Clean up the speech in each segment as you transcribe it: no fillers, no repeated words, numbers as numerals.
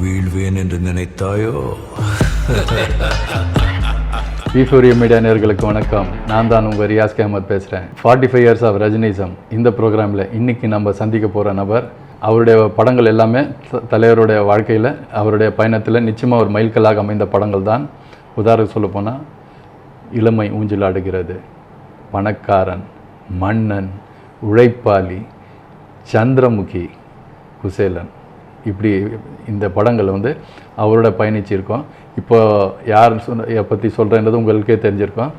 வீழ்வேன் என்று நினைத்தாயோ? ஈஃபோரியா மீடியா நேயர்களுக்கு வணக்கம். நான் தான் உங்கள் ரியாஸ் அஹமத் பேசுகிறேன். 45 இயர்ஸ் ஆஃப் ரஜினிசம் இந்த ப்ரோக்ராமில் இன்றைக்கி நம்ம சந்திக்க போகிற நபர், அவருடைய படங்கள் எல்லாமே தலைவருடைய வாழ்க்கையில், அவருடைய பயணத்தில் நிச்சயமாக ஒரு மைல்கல்லாக அமைந்த படங்கள் தான். உதாரணம் சொல்லப்போனால் இளமை ஊஞ்சலாடுகிறது, பணக்காரன், மன்னன், உழைப்பாளி, சந்திரமுகி, குசேலன், இப்படி இந்த படங்கள் அவரோட பயணிச்சிருக்கோம். இப்போ யார் பற்றி சொல்கிறேன்றது உங்களுக்கே தெரிஞ்சிருக்கோம்.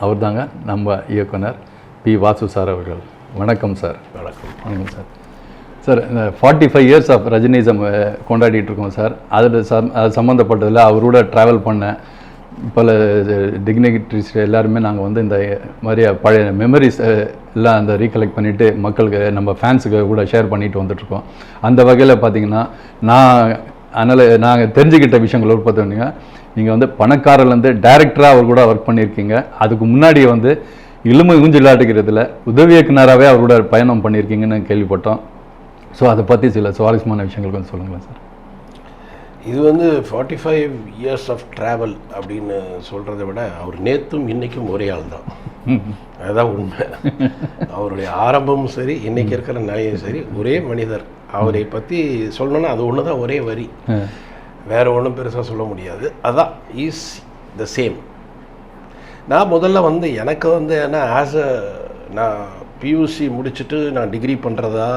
அவர் தாங்க நம்ம இயக்குனர் பி. வாசு சார் அவர்கள். வணக்கம் சார். வணக்கம் சார். சார், இந்த 45 இயர்ஸ் ஆஃப் ரஜினிசம் கொண்டாடிட்டு இருக்கோம் சார். அதில் அது சம்மந்தப்பட்டதில் அவரோட ட்ராவல் பண்ண பல டிக்னிட்டரிஸ் எல்லாருமே நாங்கள் இந்த மாதிரி பழைய மெமரிஸ் எல்லாம் அந்த ரீகலெக்ட் பண்ணிவிட்டு மக்களுக்கு, நம்ம ஃபேன்ஸுக்கு கூட ஷேர் பண்ணிட்டு வந்துட்ருக்கோம். அந்த வகையில் பார்த்திங்கன்னா நாங்கள் தெரிஞ்சுக்கிட்ட விஷயங்கள் பார்த்தீங்கன்னா, நீங்கள் பணக்காரர்லேருந்து டைரக்டராக அவர் கூட ஒர்க் பண்ணியிருக்கீங்க. அதுக்கு முன்னாடி இளமை ஊஞ்சலாடுகிறதுல உதவி இயக்குனராகவே அவர் கூட பயணம் பண்ணியிருக்கீங்கன்னு கேள்விப்பட்டோம். ஸோ அதை பற்றி சில சுவாரஸ்யமான விஷயங்கள் சொல்லுங்களேன் சார். இது 45 இயர்ஸ் ஆஃப் ட்ராவல் அப்படின்னு சொல்கிறத விட, அவர் நேற்றும் இன்றைக்கும் ஒரே ஆள் தான். அதுதான் உண்மை. அவருடைய ஆரம்பமும் சரி, இன்றைக்கி இருக்கிற நிலையும் சரி, ஒரே மனிதர். அவரை பற்றி சொல்லணுன்னா அது ஒன்று தான், ஒரே வரி, வேறு ஒன்றும் பெருசாக சொல்ல முடியாது. அதான் இஸ் த சேம். நான் முதல்ல எனக்கு ஏன்னா நான் பியூசி முடிச்சுட்டு நான் டிகிரி பண்ணுறதா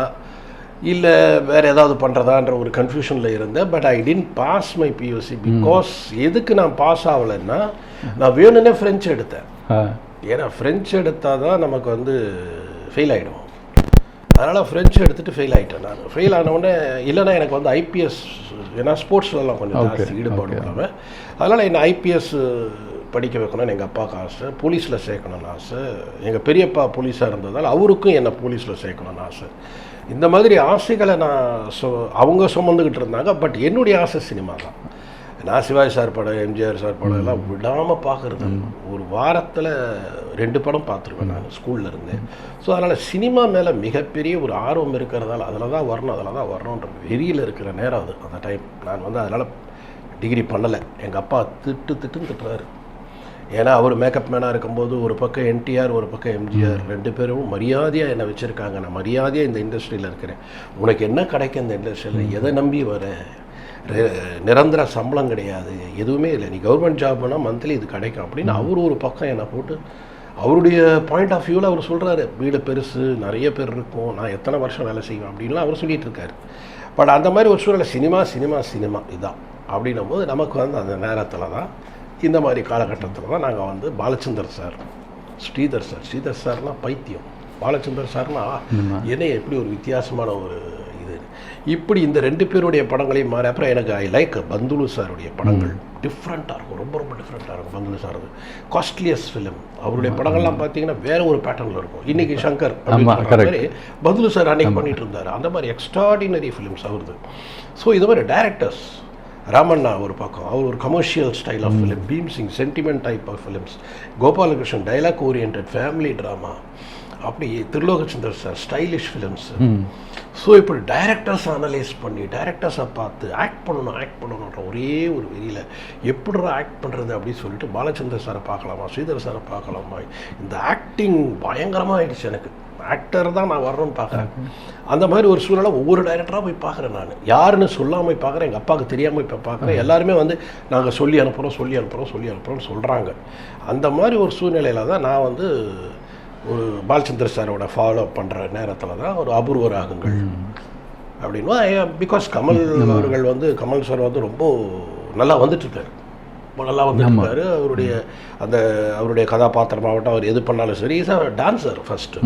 இல்லை வேறு ஏதாவது பண்ணுறதான்ற ஒரு கன்ஃபியூஷனில் இருந்தேன். But I didn't pass my PUC because எதுக்கு நான் பாஸ் ஆகலைன்னா, நான் வேணும்னே ஃப்ரெஞ்சு எடுத்தேன். ஏன்னா ஃப்ரெஞ்சு எடுத்தால் தான் நமக்கு ஃபெயில் ஆகிடுவோம். அதனால் ஃப்ரெஞ்சு எடுத்துகிட்டு ஃபெயில் ஆகிட்டேன். நான் ஃபெயில் ஆனவுடனே, இல்லைனா எனக்கு ஐபிஎஸ், ஏன்னா ஸ்போர்ட்ஸ்லாம் கொஞ்சம் ஜாஸ்தி ஈடுபாடு இல்லாமல், அதனால் என்னை ஐபிஎஸ் படிக்க வைக்கணும்னு எங்கள் அப்பாவுக்கு ஆசை, போலீஸில் சேர்க்கணும்னு ஆசை. எங்கள் பெரியப்பா போலீஸாக இருந்ததால் அவருக்கும் என்னை போலீஸில் சேர்க்கணும்னு ஆசை. இந்த மாதிரி ஆசைகளை அவங்க சுமந்துக்கிட்டு இருந்தாங்க. பட் என்னுடைய ஆசை சினிமா தான். நான் சிவாஜி சார் படம், எம்ஜிஆர் சார் படம் எல்லாம் விடாமல் பார்க்குறது. ஒரு வாரத்தில் 2 படம் பார்த்துருவேன் நான் ஸ்கூலில் இருந்தேன். ஸோ அதனால் சினிமா மேலே மிகப்பெரிய ஒரு ஆர்வம் இருக்கிறதால அதில் தான் வரணுன்ற வெறியில் இருக்கிற நேரம் அது. அந்த டைம் நான் அதனால் டிகிரி பண்ணலை. எங்கள் அப்பா திட்டுன்னு திட்டுறாரு. ஏன்னா அவர் மேக்கப் மேனாக இருக்கும்போது ஒரு பக்கம் என்டிஆர், ஒரு பக்கம் எம்ஜிஆர், 2 பேரும் மரியாதையாக என்னை வச்சுருக்காங்க. நான் மரியாதையாக இந்த இண்டஸ்ட்ரியில் இருக்கிறேன். உனக்கு என்ன கிடைக்கும் இந்த இண்டஸ்ட்ரியில்? எதை நம்பி வர? நிரந்தர சம்பளம் கிடையாது, எதுவுமே இல்லை. நீ கவர்மெண்ட் ஜாப்னா மந்த்லி இது கிடைக்கும் அப்படின்னு அவர் ஒரு பக்கம் என்னை போட்டு, அவருடைய பாயிண்ட் ஆஃப் வியூவில் அவர் சொல்கிறாரு. வீடு பெருசு, நிறைய பேர் இருக்கும், நான் எத்தனை வருஷம் வேலை செய்வேன் அப்படின்லாம் அவர் சொல்லிகிட்டு இருக்காரு. பட் அந்த மாதிரி ஒரு சூழலை சினிமா இதுதான் அப்படின்னும் போது நமக்கு அந்த நேரத்தில் தான், இந்த மாதிரி காலகட்டத்தில் தான் நாங்கள் பாலச்சந்தர் சார், ஸ்ரீதர் சார்னால் பைத்தியம், பாலச்சந்தர் சார்னா என்ன எப்படி ஒரு வித்தியாசமான ஒரு இது. இப்படி இந்த 2 பேருடைய படங்களையும் மாறி, அப்புறம் எனக்கு ஐ லைக் பந்துலு சாருடைய படங்கள். டிஃப்ரெண்ட்டாக இருக்கும், ரொம்ப டிஃப்ரெண்ட்டாக இருக்கும் பந்துலு சார். Costliest film. அவருடைய படங்கள்லாம் பார்த்தீங்கன்னா வேறு ஒரு பேட்டர்னில் இருக்கும். இன்றைக்கி சங்கர் மாதிரி பந்துலு சார் அன்னைக்கு பண்ணிட்டு இருந்தார். அந்த மாதிரி எக்ஸ்ட்ராடினரி ஃபிலிம்ஸ் அவருது. ஸோ இது மாதிரி டைரக்டர்ஸ், ராமண்ணா ஒரு பக்கம், அவர் ஒரு commercial style of film, Bhim Singh sentiment type of films, Gopalakrishnan dialogue orient family drama, அப்படி Thirulokachandar sir stylish films. So இப்படி டைரக்டர்ஸ் அனலைஸ் பண்ணி, டைரக்டர்ஸை பார்த்து ஆக்ட் பண்ணணுன்ற ஒரே ஒரு வெறியில் எப்படி ஆக்ட் பண்ணுறது அப்படின்னு சொல்லிட்டு பாலச்சந்தர் சாரை பார்க்கலாமா, ஸ்ரீதர் சாரை பார்க்கலாமா, இந்த ஆக்டிங் பயங்கரமாக ஆகிடுச்சு. எனக்கு ஆக்டர் தான் நான் வரணும்னு பார்க்குறேன். அந்த மாதிரி ஒரு சூழ்நிலை ஒவ்வொரு டைரக்டராக போய் பார்க்குறேன். நான் யாருன்னு சொல்லாமல் பார்க்குறேன், எங்கள் அப்பாவுக்கு தெரியாமல் இப்போ பார்க்குறேன். எல்லாருமே நாங்கள் சொல்லி அனுப்புகிறோம் சொல்கிறாங்க. அந்த மாதிரி ஒரு சூழ்நிலையில் தான் நான் ஒரு பாலச்சந்தர் சாரோட ஃபாலோ பண்ணுற நேரத்தில் தான் ஒரு அபூர்வ ராகங்கள் அப்படின்னு. பிகாஸ் கமல் அவர்கள் கமல் சார் ரொம்ப நல்லா வந்துட்டுருக்காரு, நல்லா வந்துருக்காரு. அவருடைய கதாபாத்திரமாகட்டும், அவர் எது பண்ணாலும் சரி, இஸ் அவர் டான்ஸர் ஃபஸ்ட்டு.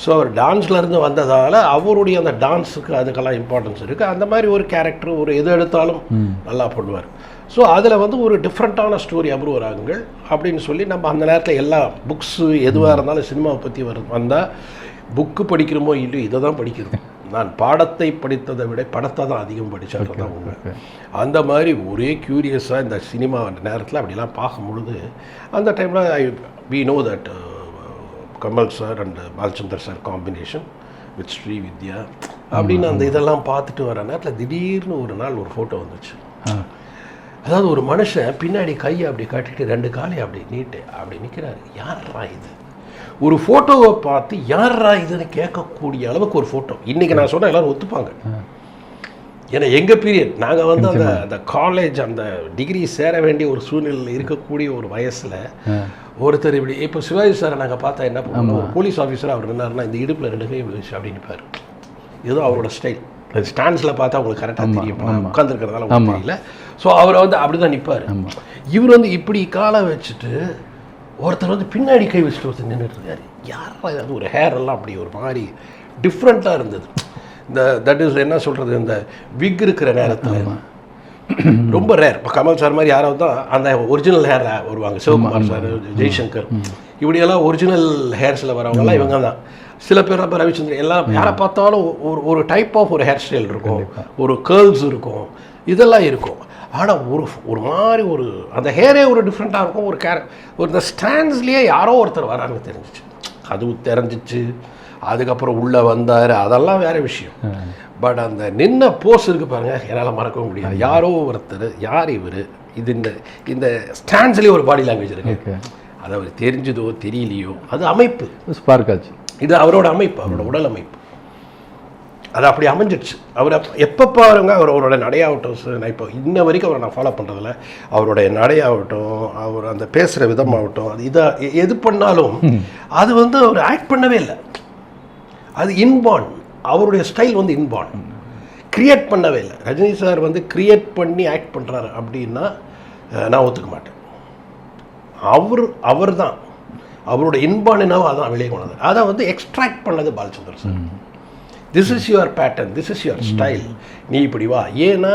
ஸோ அவர் டான்ஸ்லேருந்து வந்ததால் அவருடைய அந்த டான்ஸுக்கு அதுக்கெல்லாம் இம்பார்ட்டன்ஸ் இருக்குது. அந்த மாதிரி ஒரு கேரக்டர், ஒரு எது எடுத்தாலும் நல்லா பண்ணுவார். ஸோ அதில் ஒரு டிஃப்ரெண்ட்டான ஸ்டோரி அபூர்வ ராகங்கள் அப்படின்னு சொல்லி நம்ம அந்த நேரத்தில் எல்லா புக்ஸு எதுவாக இருந்தாலும் சினிமாவை பற்றி வந்தால் புக்கு படிக்கிறோமோ இல்லையோ இதை தான் படிக்கிறோம். நான் பாடத்தை படித்ததை விட படத்தை தான் அதிகம் படித்தது தான் உண்மை. அந்த மாதிரி ஒரே க்யூரியஸாக இந்த சினிமா நேரத்தில் அப்படிலாம் பார்க்கும் பொழுது, அந்த டைமில் we know that Kamal sir and Balchandar sir combination with Sri Vidya அப்படின்னு அந்த இதெல்லாம் பார்த்துட்டு வர நேரத்தில் திடீர்னு ஒரு நாள் ஒரு ஃபோட்டோ வந்துச்சு. அதாவது ஒரு மனுஷன் பின்னாடி கையை அப்படி கட்டிட்டு 2 காலையை அப்படி நீட்டு அப்படி நிற்கிறாரு. யார்ரா இது? ஒரு ஃபோட்டோவை பார்த்து யார்ரா இதுன்னு கேட்கக்கூடிய அளவுக்கு ஒரு ஃபோட்டோ. இன்றைக்கி நான் சொன்னால் எல்லோரும் ஒத்துப்பாங்க. ஏன்னா எங்கள் பீரியட் நாங்கள் வந்து அந்த காலேஜ் அந்த டிகிரி சேர வேண்டிய ஒரு சூழ்நிலையில் இருக்கக்கூடிய ஒரு வயசில் ஒருத்தர் இப்படி இப்போ சிவாஜி சாரை நாங்கள் பார்த்தா என்ன பண்ணுவோம், ஒரு போலீஸ் ஆஃபீஸர் அவர் என்னன்னா இந்த இடுப்பில் 2 கை விழுச்சு அப்படின்னு நிற்பார். ஏதோ அவரோட ஸ்டைல். ஸ்டாண்ட்ஸில் பார்த்தா உங்களுக்கு கரெக்டாக தெரியும், உட்காந்துருக்கிறதால உங்களுக்கு தெரியல. ஸோ அவர் வந்து அப்படி தான் நிற்பார். இவர் வந்து இப்படி காலை வச்சுட்டு ஒருத்தர் வந்து பின்னாடி கை வச்சுட்டு ஒருத்தர் நின்றுட்டு இருக்காரு. யாரா அது? ஒரு ஹேர் எல்லாம் அப்படி ஒரு மாதிரி டிஃப்ரெண்ட்டாக இருந்தது. இந்த தட் இஸ் என்ன சொல்கிறது, இந்த விக் இருக்கிற நேரத்தில் ரொம்ப ரேர். இப்போ கமல் சார் மாதிரி யாராவது தான் அந்த ஒரிஜினல் ஹேர் வருவாங்க. சிவகுமார் சார், ஜெய்சங்கர், இப்படியெல்லாம் ஒரிஜினல் ஹேர்ஸில் வரவங்கலாம் இவங்க தான். சில பேர் அப்போ ரவிச்சந்திரன் எல்லாம் யாரை பார்த்தாலும் ஒரு டைப் ஆஃப் ஒரு ஹேர் ஸ்டைல் இருக்கும், ஒரு கேர்ள்ஸ் இருக்கும், இதெல்லாம் இருக்கும். ஆனால் ஒரு மாதிரி ஒரு அந்த ஹேரே ஒரு டிஃப்ரெண்ட்டாக இருக்கும். ஒரு இந்த ஸ்டாண்ட்ஸ்லேயே யாரோ ஒருத்தர் வராங்க தெரிஞ்சிச்சு. அதுவும் தெரிஞ்சிச்சு. அதுக்கப்புறம் உள்ளே வந்தார், அதெல்லாம் வேறு விஷயம். பட் அந்த நின்ன போஸ் இருக்குது பாருங்கள், என்னால் மறக்கவும் முடியாது. யாரோ ஒருத்தர், யார் இவர், இது இந்த ஸ்டாண்ட்ஸ்லேயே ஒரு பாடி லாங்குவேஜ் இருக்குது. அது அவர் தெரிஞ்சதோ தெரியலையோ, அது அமைப்பு ஸ்பார்க்காச்சு. இது அவரோட அமைப்பு, அவரோட உடல் அமைப்பு. அது அப்படி அமைஞ்சிடுச்சு. அவர் எப்போ பாருங்க அவரோட நடையாகட்டும், நான் இப்போ இன்ன வரைக்கும் அவரை நான் ஃபாலோ பண்ணுறதில்ல. அவருடைய நடையாகட்டும், அவர் அந்த பேசுகிற விதமாகட்டும், அது இதாக எது பண்ணாலும் அது வந்து அவர் ஆக்ட் பண்ணவே இல்லை. அது இன்பார்ன். அவருடைய ஸ்டைல் வந்து இன்பார்ன், கிரியேட் பண்ணவே இல்லை. ரஜினி சார் வந்து கிரியேட் பண்ணி ஆக்ட் பண்ணுறாரு அப்படின்னா நான் ஒத்துக்க மாட்டேன். அவர் தான் அவரோட இன்பார்ன் என்னவோ அதான் வெளியே கொண்டது. அதை வந்து எக்ஸ்ட்ராக்ட் பண்ணது Balachander sir. This is your pattern, this is your style, நீ இப்படி வா. ஏன்னா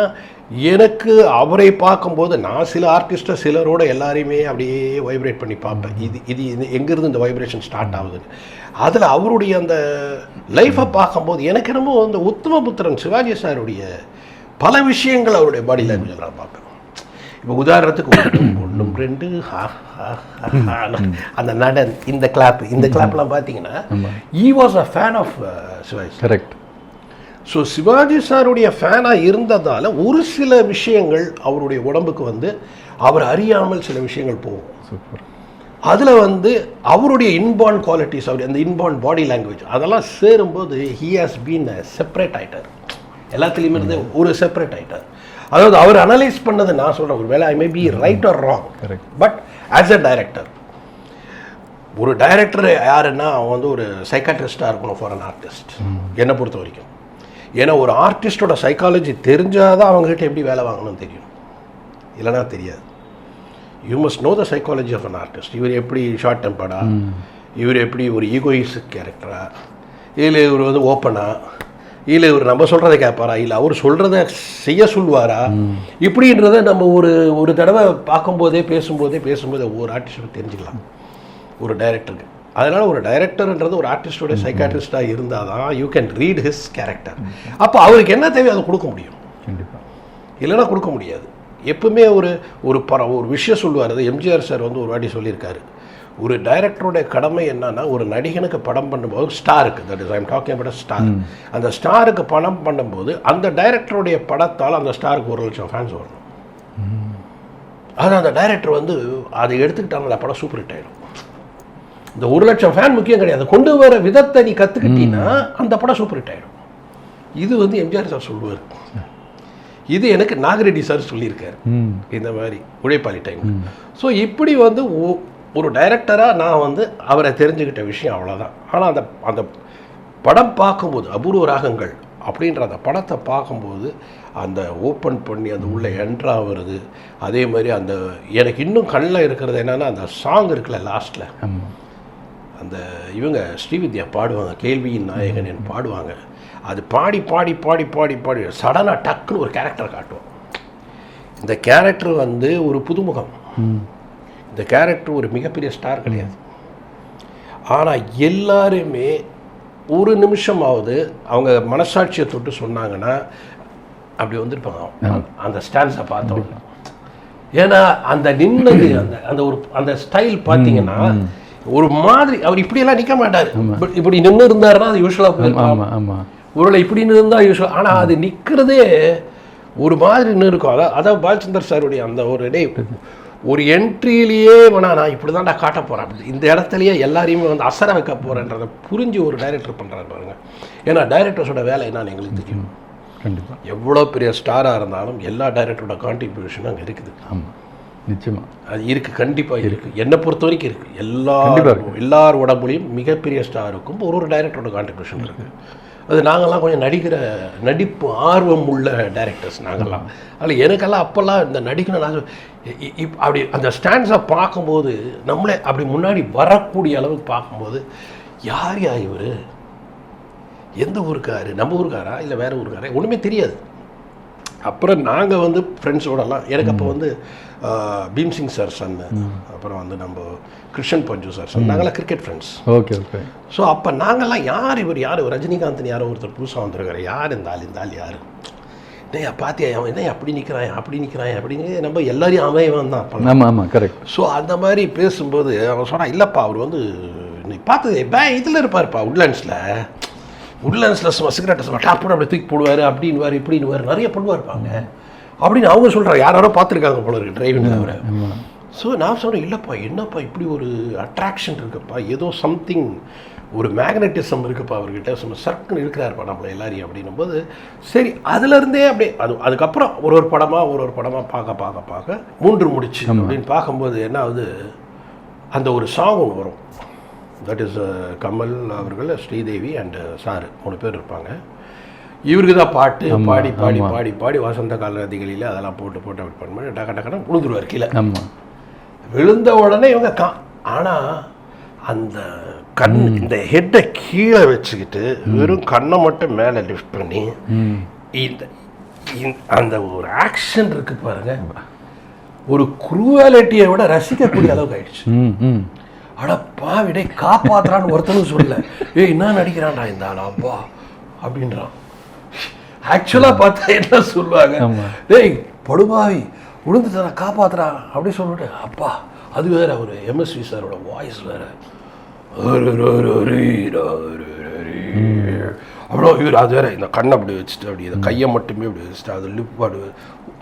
எனக்கு அவரை பார்க்கும்போது நான் சில ஆர்டிஸ்ட்டை சிலரோட எல்லாரையுமே அப்படியே வைப்ரேட் பண்ணி பார்ப்பேன். இது எங்கேருந்து இந்த வைப்ரேஷன் ஸ்டார்ட் ஆகுதுன்னு. அதில் அவருடைய அந்த லைஃப்பை பார்க்கும்போது எனக்கு என்னமோ அந்த உத்தமபுத்திரன் சிவாஜி சாருடைய பல விஷயங்கள் அவருடைய பாடி லாங்குவேஜில் நான் பார்ப்பேன். இப்போ உதாரணத்துக்கு 1 2 அந்த நடன், இந்த கிளாப்லாம் பார்த்தீங்கன்னா he was a fan of Sivaji. Correct. So Sivaji சாருடைய ஃபேனாக இருந்ததால் ஒரு சில விஷயங்கள் அவருடைய உடம்புக்கு வந்து அவர் அறியாமல் சில விஷயங்கள் போகும். சூப்பர். அதில் வந்து அவருடைய இன்பார்ன் குவாலிட்டிஸ், அவருடைய அந்த இன்பார்ன் பாடி லாங்குவேஜ் அதெல்லாம் சேரும்போது he has been a separate ஆயிட்டார். எல்லாத்துலேயுமே இருந்து ஒரு செப்பரேட் ஆயிட்டார். அதாவது அவர் அனலைஸ் பண்ணது நான் சொல்கிறேன், ஒரு வேளை I may be right or wrong, but as a director, ஒரு டைரக்டர் யாருன்னா அவன் வந்து ஒரு சைக்காட்ரிஸ்டாக இருக்கணும் ஃபார் அன் ஆர்டிஸ்ட் என்னை பொறுத்த வரைக்கும். ஏன்னா ஒரு ஆர்டிஸ்டோட சைக்காலஜி தெரிஞ்சால் தான் அவங்ககிட்ட எப்படி வேலை வாங்கணும்னு தெரியும், இல்லைனா தெரியாது. You must know the psychology of an artist. இவர் எப்படி ஷார்ட் டெம்பர்டா, இவர் எப்படி ஒரு ஈகோயிஸ்டிக் கேரக்டரா, இல்லை இவர் வந்து ஓப்பனா, இல்லை இவர் நம்ம சொல்கிறத கேட்பாரா, இல்லை அவர் சொல்கிறத செய்ய சொல்வாரா, இப்படின்றத நம்ம ஒரு தடவை பார்க்கும்போதே பேசும்போதே ஒவ்வொரு ஆர்டிஸ்ட்டை தெரிஞ்சுக்கலாம் ஒரு டைரக்டருக்கு. அதனால் ஒரு டைரக்டர்ன்றது ஒரு ஆர்டிஸ்டோட சைக்காட்ரிஸ்டாக இருந்தால் தான் you can read his character. அப்போ அவருக்கு என்ன தேவையோ அதை கொடுக்க முடியும், கண்டிப்பாக இல்லைன்னா கொடுக்க முடியாது. எப்பவுமே ஒரு விஷயம் சொல்லுவார். அது எம்ஜிஆர் சார் வந்து ஒரு வாட்டி சொல்லியிருக்காரு, ஒரு டைரக்டருடைய கடமை என்னன்னா ஒரு நடிகனுக்கு படம் பண்ணும்போது ஸ்டாருக்கு, that is I am talking about star, அந்த ஸ்டாருக்கு படம் பண்ணும்போது அந்த டைரக்டருடைய படத்தால் அந்த ஸ்டாருக்கு 1 லட்சம் ஃபேன்ஸ் வரணும். அது அந்த டைரக்டர் வந்து அதை எடுத்துக்கிட்டாங்க, அந்த படம் சூப்பர் ஹிட் ஆகிடும். இந்த 1 லட்சம் ஃபேன் முக்கியம் கிடையாது, கொண்டு வர விதத்தை நீ கற்றுக்கிட்டீங்கன்னா அந்த படம் சூப்பர் ஹிட் ஆகிடும். இது வந்து எம்ஜிஆர் சார் சொல்லுவார். இது எனக்கு நாகரெட்டி சார் சொல்லியிருக்காரு இந்த மாதிரி உழைப்பாளி டைம். ஸோ இப்படி வந்து ஒரு டைரக்டராக நான் வந்து அவரை தெரிஞ்சுக்கிட்ட விஷயம் அவ்வளோதான். ஆனால் அந்த படம் பார்க்கும்போது அபூர்வ ராகங்கள் அப்படின்ற அந்த படத்தை பார்க்கும்போது அந்த ஓப்பன் பண்ணி அந்த உள்ளே என்ட்ரா வருது. அதே மாதிரி அந்த எனக்கு இன்னும் கண்ணில் இருக்கிறது என்னென்னா அந்த சாங் இருக்குல்ல லாஸ்ட்டில், அந்த இவங்க ஸ்ரீவித்யா பாடுவாங்க, கேள்வியின் நாயகன் என்று பாடுவாங்க. அது பாடி பாடி பாடி பாடி பாடி சடனாக டக்குன்னு ஒரு கேரக்டரை காட்டுவோம். இந்த கேரக்டர் வந்து ஒரு புதுமுகம், இந்த கேரக்டர் ஒரு மிகப்பெரிய ஸ்டார் கிடையாது. ஆனால் எல்லாருமே ஒரு நிமிஷமாவது அவங்க மனசாட்சியை தொட்டு சொன்னாங்கன்னா அப்படி வந்திருப்பாங்க அந்த ஸ்டாண்ட்ஸை பார்த்தோம். ஏன்னா அந்த நின்னது அந்த ஸ்டைல் பார்த்தீங்கன்னா ஒரு மாதிரி அவர் இப்படியெல்லாம் நிற்க மாட்டார். இப்படி நின்று இருந்தாருன்னா அது யூஸ்வலாக ஒருவேளை இப்படின்னு இருந்தால் யூஸ்வல். ஆனால் அது நிற்கிறதே ஒரு மாதிரி இன்னும் இருக்கும். அதான் பாலச்சந்தர் சாருடைய அந்த ஒரு என்ட்ரியிலேயே நான் இப்படி தான்டா காட்ட போகிறேன், இந்த இடத்துலையே எல்லாரையுமே வந்து அசர வைக்க போகிறேன்றதை புரிஞ்சு ஒரு டைரக்டர் பண்ணுறாரு பாருங்க. ஏன்னா டைரக்டர்ஸோட வேலை என்னன்னு எங்களுக்கு தெரியும். கண்டிப்பாக எவ்வளோ பெரிய ஸ்டாராக இருந்தாலும் எல்லா டைரக்டரோட கான்ட்ரிபியூஷனும் அங்கே இருக்குது. ஆமாம், நிச்சயமாக அது இருக்குது, கண்டிப்பாக இருக்குது. என்னை பொறுத்த வரைக்கும் இருக்குது. எல்லார் உடம்புலையும் மிகப்பெரிய ஸ்டாருக்கும் ஒரு டைரக்டரோட கான்ட்ரிபியூஷன் இருக்குது. அது நாங்கள்லாம் கொஞ்சம் நடிப்பு ஆர்வம் உள்ள டைரக்டர்ஸ் நாங்கள்லாம். அதில் எனக்கெல்லாம் அப்போல்லாம் இந்த நடிக்கணும் நான் அப்படி அந்த ஸ்டாண்ட்ஸை பார்க்கும்போது நம்மளே அப்படி முன்னாடி வரக்கூடிய அளவுக்கு பார்க்கும்போது யார் இவர், எந்த ஊருக்காரு, நம்ம ஊருக்காரா இல்லை வேறு ஊருக்காரா ஒன்றுமே தெரியாது. அப்புறம் நாங்கள் வந்து ஃப்ரெண்ட்ஸோடலாம் எனக்கு அப்போ வந்து பீம்சிங் சார் சன்னு, அப்புறம் வந்து நம்ம கிருஷ்ணன் பஞ்சு சார் சன், நாங்களாம் cricket friends. Okay okay. So அப்போ நாங்கள்லாம் யார் ரஜினிகாந்த்னு யாரோ ஒருத்தர் புதுசாக வந்துருக்காரு, யார் இந்த ஆள் யார், என்னையா பார்த்தியா என்ன அப்படி நிற்கிறான் அப்படின்னு நம்ம எல்லாரையும் அமைவன் தான். ஆமாம் ஆமாம், கரெக்ட். ஸோ அந்த மாதிரி பேசும்போது அவன் சொன்னான், இல்லைப்பா அவர் வந்து நீ பார்த்தது இதில் இருப்பார்ப்பா உட்லாண்ட்ஸில் சும்மா சிகரெட்டை சும்மா டாப்போட அப்படி தூக்கி போடுவார் இப்படின்னு நிறைய பண்ணுவார்ப்பாங்க அப்படின்னு அவங்க சொல்கிறாங்க. யாரோ பார்த்துருக்காங்க போல இருக்கு டிரைவிங் அவரை. ஸோ நான் சொல்கிறேன், இல்லைப்பா என்னப்பா இப்படி ஒரு அட்ராக்ஷன் இருக்குப்பா, ஏதோ சம்திங் ஒரு மேக்னட்டிசம் இருக்குப்பா அவர்கிட்ட, சும்மா சர்க்குன்னு இருக்கிறாருப்பா நம்மளை எல்லாரையும் அப்படின்னும்போது சரி அதுலேருந்தே அப்படியே அதுக்கப்புறம் ஒரு படமாக பார்க்க 3 முடிச்சு அப்படின்னு பார்க்கும்போது என்ன ஆகுது, அந்த ஒரு சாங் ஒன்று வரும். தட் இஸ் கமல் அவர்கள், ஸ்ரீதேவி அண்ட் சார் 3 பேர் இருப்பாங்க. இவருக்கு தான் பாட்டு பாடி வசந்த கால நதிகளில் அதெல்லாம் போட்டு அப்படி பண்ணி டக்கன விழுந்துருவார் கீழே. விழுந்த உடனே இவங்க ஆனால் அந்த இந்த ஹெட்டை கீழே வச்சுக்கிட்டு வெறும் கண்ணை மட்டும் மேலே லிஃப்ட் பண்ணி அந்த ஒரு ஆக்ஷன் இருக்கு பாருங்க, ஒரு குரூவாலிட்டியை விட ரசிக்கக்கூடிய அளவுக்கு ஆயிடுச்சு. அடப்பா விடை காப்பாத்துறான்னு ஒருத்தனும் சொல்லல, என்ன நடிக்கிறான்டா இந்த ஆளா அப்பா அப்படின்றான். ஆக்சுவலா பார்த்தா என்ன சொல்லுவாங்க, டேய் படுபாவி விழுந்துட்டா காப்பாத்துறான் அப்படி சொல்லிட்டு அப்பா. அது வேற ஒரு எம்எஸ்வி சாரோட வாய்ஸ் வேற, அவ்வளோ இவர் அது வேற இந்த கண்ணை அப்படி வச்சுட்டு அப்படி இந்த கையை மட்டுமே அப்படி வச்சுட்டு அது லிப்பாடு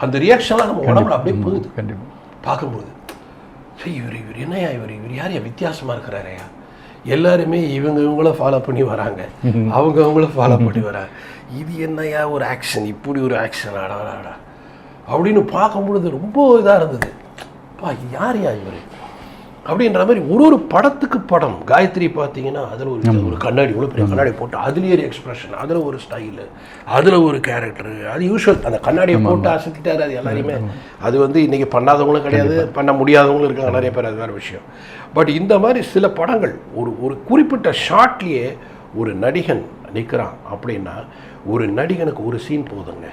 அந்த ரியாக்ஷன்லாம் நம்ம உடம்புல அப்படியே போகுது. கண்டிப்பாக பார்க்கும்போது சரி இவர் என்னையா இவர் யாரையா வித்தியாசமாக இருக்கிறாரையா, எல்லாருமே இவங்கள ஃபாலோ பண்ணி வராங்க, அவங்கள ஃபாலோ பண்ணி வராங்க, இது என்னையா ஒரு ஆக்ஷன், இப்படி ஒரு ஆக்ஷன் ஆடாடா அப்படின்னு பார்க்கும்பொழுது ரொம்ப இதாக இருந்தது. பா யாரையா இவர் அப்படின்ற மாதிரி ஒரு படத்துக்கு படம். காயத்ரி பார்த்தீங்கன்னா அதில் ஒரு கண்ணாடி இவ்வளோ பெரிய கண்ணாடி போட்டு அதுலேயே ஒரு எக்ஸ்பிரஷன், அதில் ஒரு ஸ்டைலு, அதில் ஒரு கேரக்டரு, அது யூஸ்வல் அந்த கண்ணாடியை போட்டு அசத்திட்டாரு அது எல்லாரையுமே. அது வந்து இன்றைக்கி பண்ணாதவங்களும் கிடையாது, பண்ண முடியாதவங்களும் இருக்காங்க நிறைய பேர், அது வேறு விஷயம். பட் இந்த மாதிரி சில படங்கள் ஒரு குறிப்பிட்ட ஷாட்லேயே ஒரு நடிகன் நிற்கிறான் அப்படின்னா ஒரு நடிகனுக்கு ஒரு சீன் போதுங்க,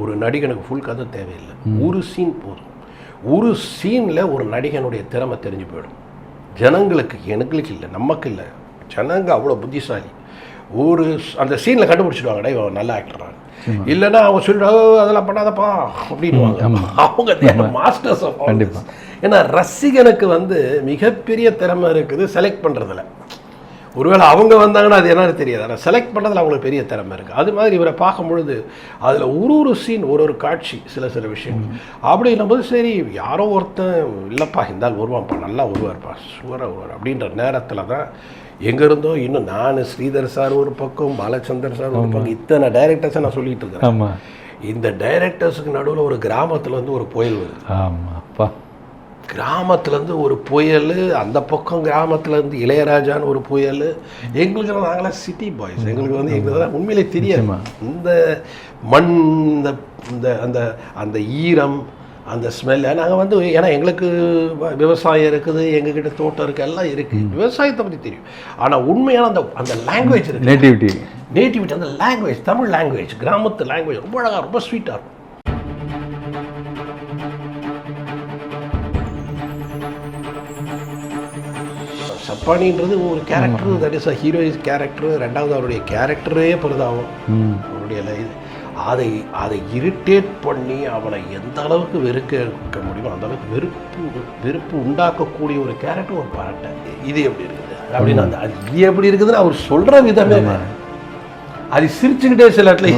ஒரு நடிகனுக்கு ஃபுல் கதை தேவையில்லை, ஒரு சீன் போதும். ஒரு சீனில் ஒரு நடிகனுடைய திறமை தெரிஞ்சு போயிடும் ஜனங்களுக்கு. எங்களுக்கு இல்லை, நமக்கு இல்லை, ஜனங்க அவ்வளோ புத்திசாலி. அந்த சீனில் கண்டுபிடிச்சிடுவாங்கடா இவன் நல்ல ஆக்டரான், இல்லைன்னா அவங்க சொல்லிட்டு அதெல்லாம் பண்ணாதப்பா அப்படின்வாங்க. அவங்க மாஸ்டர்ஸ் ஆஃப். கண்டிப்பாக. ஏன்னா ரசிகனுக்கு வந்து மிகப்பெரிய திறமை இருக்குது செலக்ட் பண்ணுறதுல. ஒருவேளை அவங்க வந்தாங்கன்னா அது என்னன்னு தெரியாது, ஆனால் செலக்ட் பண்ணுறதுல அவங்களுக்கு பெரிய திறமை இருக்குது. அது மாதிரி இவரை பார்க்கும்பொழுது அதில் ஒரு சீன் ஒரு காட்சி சில விஷயங்கள் அப்படின்னும்போது சரி யாரோ ஒருத்தன் இல்லைப்பா இருந்தால் வருவான்ப்பா, நல்லா வருவார்ப்பா, சுவராக வருவார் அப்படின்ற நேரத்தில் தான் எங்கேருந்தோ இன்னும் நான் ஸ்ரீதர் சார் ஒரு பக்கம், பாலச்சந்தர் சார் ஒரு பக்கம், இத்தனை டைரக்டர்ஸை நான் சொல்லிட்டு இருக்கிறேன். இந்த டைரக்டர்ஸுக்கு நடுவில் ஒரு கிராமத்தில் வந்து ஒரு புயல் வருது. ஆமாப்பா, கிராமத்துலேருந்து ஒரு புயல், அந்த பக்கம் கிராமத்துலேருந்து இளையராஜான்னு ஒரு புயல். எங்களுக்கு நாங்களாம் சிட்டி பாய்ஸ், எங்களுக்கு வந்து எங்களுக்கு உண்மையிலே தெரியாது இந்த மண், இந்த அந்த அந்த ஈரம், அந்த ஸ்மெல். நாங்கள் வந்து ஏன்னா எங்களுக்கு விவசாயம் இருக்குது, எங்ககிட்ட தோட்டம் இருக்குது, எல்லாம் இருக்குது, விவசாயத்தை பற்றி தெரியும். ஆனால் உண்மையான அந்த லாங்குவேஜ் இருக்குது, நேட்டிவிட்டி அந்த லாங்குவேஜ், தமிழ் லாங்குவேஜ், கிராமத்து லாங்குவேஜ் ரொம்ப அழகாக ரொம்ப ஸ்வீட்டாக இருக்கும். சப்பானின்றது ஒரு character, that is a hero is character. ரெண்டாவது அவருடைய கேரக்டரே பெரிதாகும் அவருடைய அதை இரிட்டேட் பண்ணி அவனை எந்த அளவுக்கு வெறுக்க முடியுமோ அந்த அளவுக்கு வெறுப்பு உண்டாக்கக்கூடிய ஒரு கேரக்டர் ஒரு பாராட்டேன். இது எப்படி இருக்குது அப்படின்னு அது எப்படி இருக்குதுன்னு அவர் சொல்கிற விதமே அது சிரிச்சுக்கிட்டே சில இடத்துல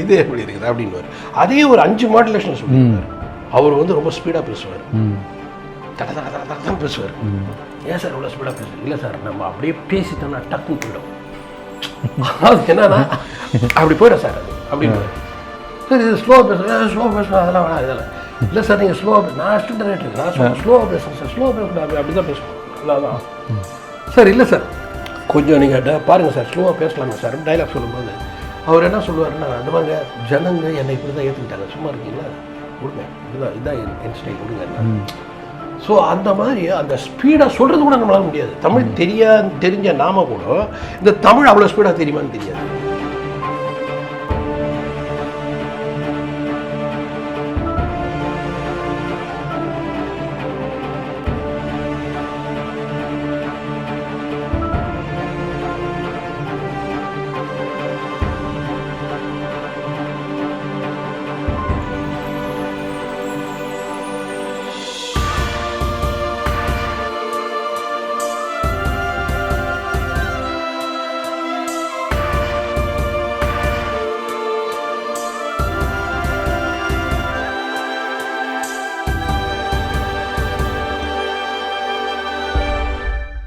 இது எப்படி இருக்குது அப்படின்னு. அதே ஒரு 5 மாடுலேஷன் சொல்லியிருந்தார். அவர் வந்து ரொம்ப ஸ்பீடாக பேசுவார், தான் பேசுவார். ஏன் சார் இவ்வளோ ஸ்பீடாக பேசுவார்? இல்லை சார் நம்ம அப்படியே பேசிட்டோம்னா டக்குன்னு போயிடும். அது என்னன்னா அப்படி போயிடும் சார் அது அப்படின்னு. சார் இது ஸ்லோவாக பேசுவேன் அதெல்லாம் வேணாம் இதெல்லாம் இல்லை சார் நீங்கள் ஸ்லோவாக நான் அசிஸ்டன்ட் ரேட்டு நான் ஸ்லோவாக பேசுகிறேன் சார், ஸ்லோவாக பேசக்கூடாது அப்படி தான் பேசுவோம். அதான் சார் இல்லை சார் கொஞ்சம் நீங்கள் பாருங்கள் சார் ஸ்லோவாக பேசலாமே சார் டைலாக் சொல்லும்போது அவர் என்ன சொல்லுவாருன்னா, அந்த மாதிரி ஜனங்க என்னை இப்படி தான் ஏற்றுக்கிட்டாங்க, சும்மா இருக்கீங்களா கொடுங்க, இதுதான் என் ஸ்டைல் கொடுங்க. ஸோ அந்த மாதிரி அந்த ஸ்பீடாக சொல்கிறது கூட நம்மளால முடியாது. தமிழ் தெரிஞ்ச நாம கூட இந்த தமிழ் அவ்வளோ ஸ்பீடாக தெரியுமான்னு தெரியாது.